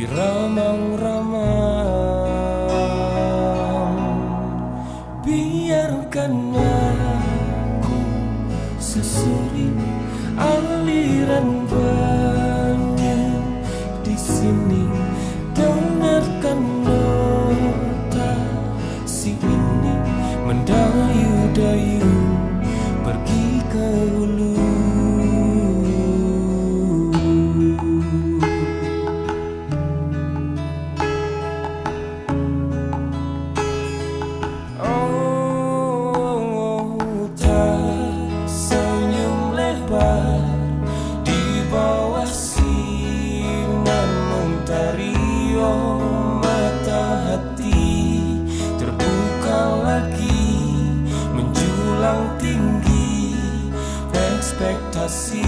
diramang-ramang. Biarkan aku susuri aliran banyu di sini, dengarkan nota si ini mendayu-dayu pergi ke hulu. Di bawah sinar mentari, oh mata hati terbuka lagi, menjulang tinggi ekspektasi.